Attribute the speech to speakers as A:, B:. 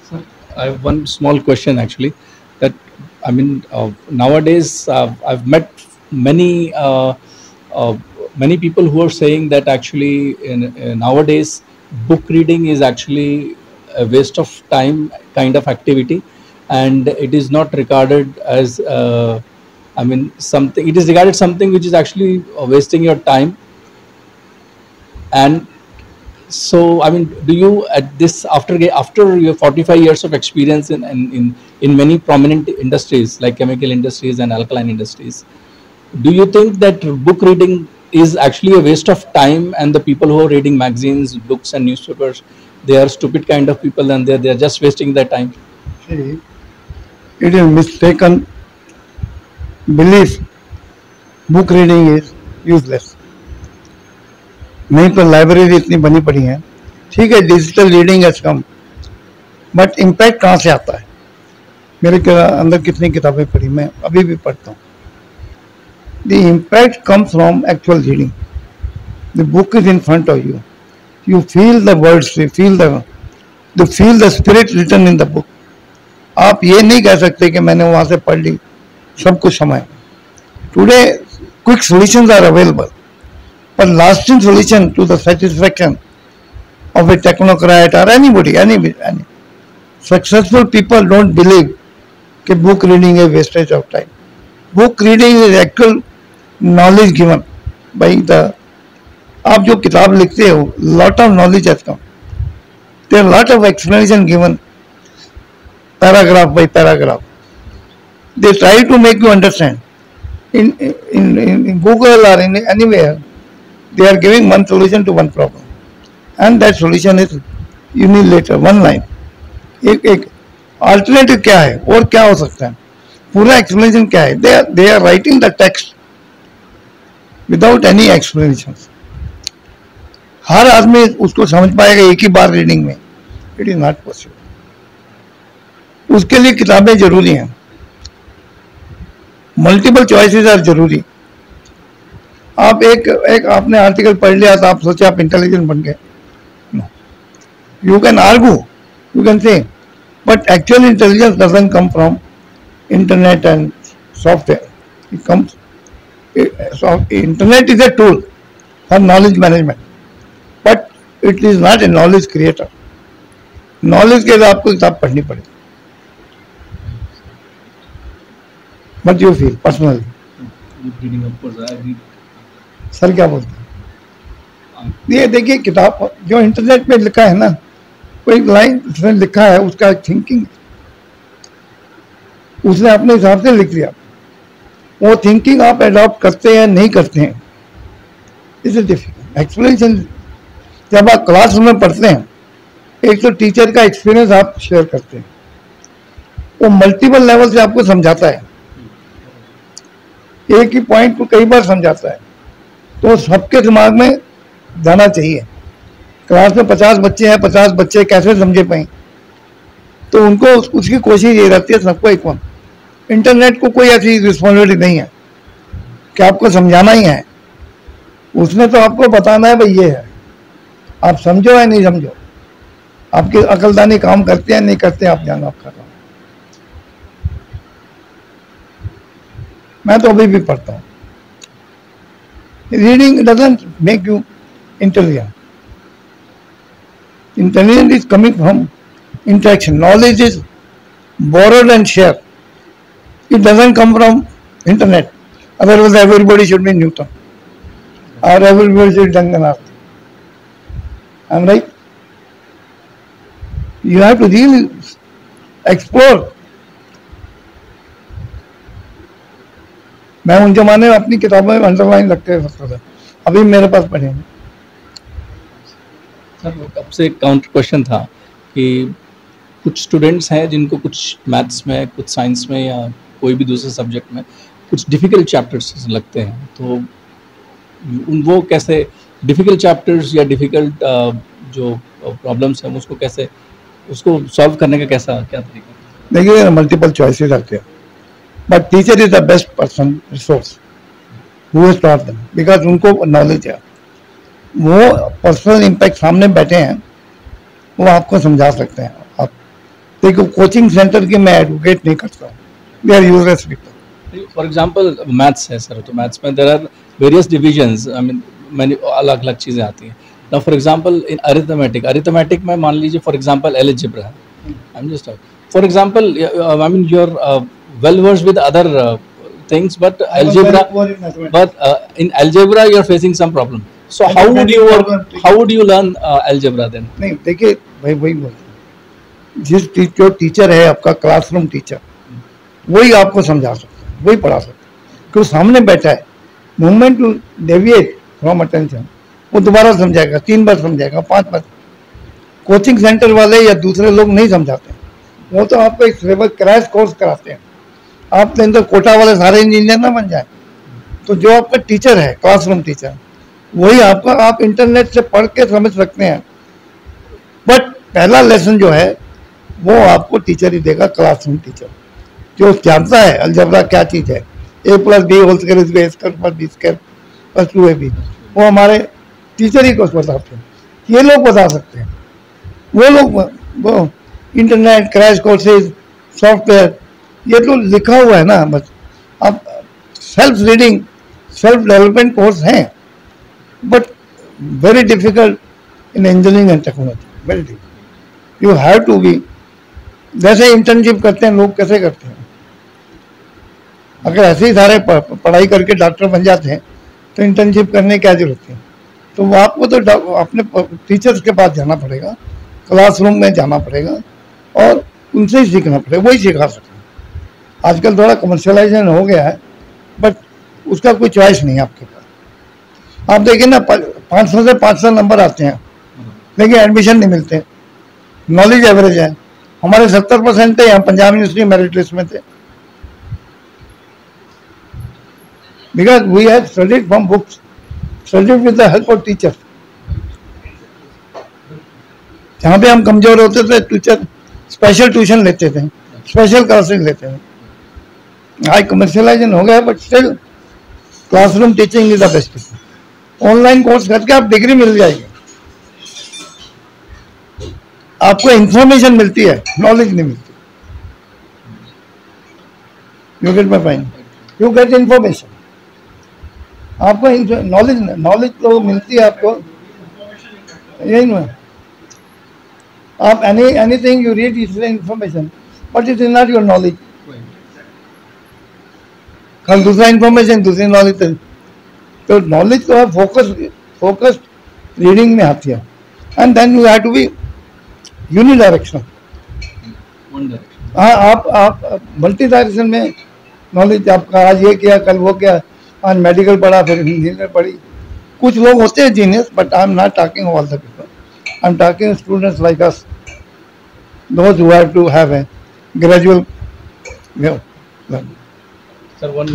A: Sir, I have one small question actually. That I mean, nowadays I've met many many people who are saying that actually nowadays book reading is actually a waste of time kind of activity, and it is not regarded as I mean something. It is regarded something which is actually wasting your time. And so, I mean, do you at this after your 45 years of experience in many prominent industries like chemical industries and alkaline industries, do you think that book reading is actually a waste of time, and the people who are reading magazines, books, and newspapers, they are stupid kind of people, and they're just wasting their time?
B: See, it is mistaken belief. Book reading is useless. नहीं तो library इतनी बनी पड़ी है, ठीक है, digital reading has come, but impact कहाँ से आता है? मेरे अंदर कितनी किताबें पढ़ी, मैं अभी भी पढ़ता हूँ. The impact comes from actual reading. The book is in front of you. You feel the words, you feel the spirit written in the book. आप ये नहीं कह सकते कि मैंने वहां से पढ़ ली, सब कुछ समय. Today quick solutions are available, but lasting solution to the satisfaction of a technocrat or anybody, any successful people don't believe that book reading is wastage of time. Book reading is actual knowledge given by the. आप जो किताब लिखते हो, lot of knowledge has come. There are lot of explanation given, paragraph by paragraph. They try to make you understand. In Google or in anywhere, they are giving one solution to one problem, and that solution is unilateral, one line. एक alternative क्या है और क्या हो सकता है, पूरा explanation क्या है? They are writing the text without any explanations. हर आदमी उसको समझ पाएगा एक ही बार रीडिंग में? It is not possible. उसके लिए किताबें जरूरी हैं, मल्टीपल चॉइसेस आर जरूरी. आप एक आपने आर्टिकल पढ़ लिया तो आप सोचे आप इंटेलिजेंट बन गए. You can argue, you can say, but actual intelligence doesn't come from internet and software. It comes, internet is a tool for knowledge management, but it is not a knowledge creator. Knowledge के लिए आपको किताब पढ़नी पड़ेगी. But you feel personally. Sir क्या बोलते हैं? ये देखिए, किताब जो इंटरनेट पे लिखा है ना, कोई लाइन उसने लिखा है, उसका थिंकिंग उसने अपने हिसाब से लिख दिया. वो थिंकिंग आप अडॉप्ट करते हैं नहीं करते हैं, इज डिफिकल्ट. एक्सप्लेनेशन जब आप क्लासरूम में पढ़ते हैं, एक तो टीचर का एक्सपीरियंस आप शेयर करते हैं, वो मल्टीपल लेवल से आपको समझाता है, एक ही पॉइंट को कई बार समझाता है, तो सबके दिमाग में जाना चाहिए. क्लास में 50 बच्चे हैं, 50 बच्चे कैसे समझे पाए? तो उनको उसकी कोशिश ये रहती है सबको एक वन. इंटरनेट को कोई ऐसी रिस्पॉन्सिबिलिटी नहीं है कि आपको समझाना ही है, उसने तो आपको बताना है भाई ये है, आप समझो या नहीं समझो, आपकी अकलदानी काम करते हैं नहीं करते आप जानो, आप कर रहा हूँ. मैं तो अभी भी पढ़ता हूँ. Reading doesn't make you intelligent. Intelligence is coming from interaction. Knowledge is borrowed and shared. It doesn't come from internet. Otherwise, everybody should be Newton, or everybody should be Danganarth. I'm right. You have to really explore. मैं उन जमाने में अपनी किताबों में underline रख के रखता था, अभी मेरे पास पढ़े हैं.
A: सर, अब से काउंटर क्वेश्चन था कि कुछ स्टूडेंट्स हैं जिनको कुछ मैथ्स में, कुछ साइंस में, या कोई भी दूसरे सब्जेक्ट में कुछ डिफ़िकल्ट चैप्टर्स लगते हैं, तो वो कैसे डिफ़िकल्ट चैप्टर्स या डिफ़िकल्ट जो प्रॉब्लम्स हैं उसको कैसे, उसको सॉल्व करने का कैसा क्या तरीका?
B: देखिए, मल्टीपल चॉइसेस आते हैं, but teacher is the best person resource who has taught them, because उनको नॉलेज है, वो पर्सनल इम्पैक्ट सामने बैठे हैं, वो आपको समझा सकते हैं. आप देखो कोचिंग सेंटर की मैं एडवोकेट नहीं करता हूँ, they are useless people.
A: For example maths है सर, तो मैथ्स में there are various divisions, I mean मैंने अलग अलग चीज़ें आती हैं ना। फॉर एग्जांपल इन अरिथमेटिक में मान लीजिए for example algebra, I am just for example I mean you are well versed with other things, but in algebra you are facing some problem. So how would you learn algebra then?
B: नहीं देखिए भाई, वही बोलते हैं, जो teacher है आपका classroom teacher, वही आपको समझा सकता है, वही पढ़ा सकता है, क्योंकि सामने बैठा है। Moment to deviate from attention, वो दोबारा समझाएगा, 3 बार समझाएगा, 5 बार। कोचिंग सेंटर वाले या दूसरे लोग नहीं समझाते, वो तो आपको एक सिलेबस क्रैश कोर्स कराते हैं। आपके अंदर कोटा वाले सारे इंजीनियर ना बन जाए। तो जो आपका टीचर है, क्लासरूम टीचर, वही आपका, आप इंटरनेट से पढ़ के समझ सकते हैं, बट पहला लेसन जो है वो आपको टीचर ही देगा, क्लासरूम टीचर जो जानता है अलजेब्रा क्या चीज़ है। a+b² + वो हमारे टीचर ही को बताते हैं, ये लोग बता सकते हैं। वो लोग वो इंटरनेट क्रैश कोर्सेज सॉफ्टवेयर ये तो लिखा हुआ है ना, बस अब self reading self development course हैं, but very difficult in engineering and technology, very difficult. You have to be, जैसे इंटर्नशिप करते हैं लोग, कैसे करते हैं? अगर ऐसे ही सारे पढ़ाई करके डॉक्टर बन जाते हैं तो इंटर्नशिप करने की क्या जरूरत है? तो आपको तो अपने टीचर्स के पास जाना पड़ेगा, क्लासरूम में जाना पड़ेगा और उनसे ही सीखना पड़ेगा, वही सिखा सकते हैं। आजकल थोड़ा कमर्शियलाइजेशन हो गया है, बट उसका कोई चॉइस नहीं है आपके पास। आप देखिए ना, 500 से 500 नंबर आते हैं, लेकिन एडमिशन नहीं मिलते। नॉलेज एवरेज है, हमारे 70% थे, यहाँ पंजाब यूनिवर्सिटी मेरिट लिस्ट में थे, because we have studied from books, studied with the help of teacher. जहाँ पे हम कमजोर होते थे, टीचर स्पेशल ट्यूशन लेते थे, स्पेशल क्लासेस लेते थे। आज कमर्शियलाइजेशन हो गया, but still classroom teaching is the best. Online course करके आप डिग्री मिल जाएगी, आपको इंफॉर्मेशन मिलती है, नॉलेज नहीं मिलती। You get my point, you get information, आपको नॉलेज तो मिलती है आपको, यही नहीं। आप anything you read is information, but it is not your knowledge. कल दूसरा इंफॉर्मेशन, दूसरी नॉलेज। तो नॉलेज तो है फोकस्ड रीडिंग में आती है, and then you have to be unidirectional. हाँ, आप मल्टी डायरेक्शन में नॉलेज, आपका आज ये किया, कल वो किया, आज मेडिकल पढ़ा, फिर इंजीनियर पढ़ी। कुछ लोग होते हैं genius, but I am not talking all the people, I am talking students like us, those who have to have a gradual
A: Sir, one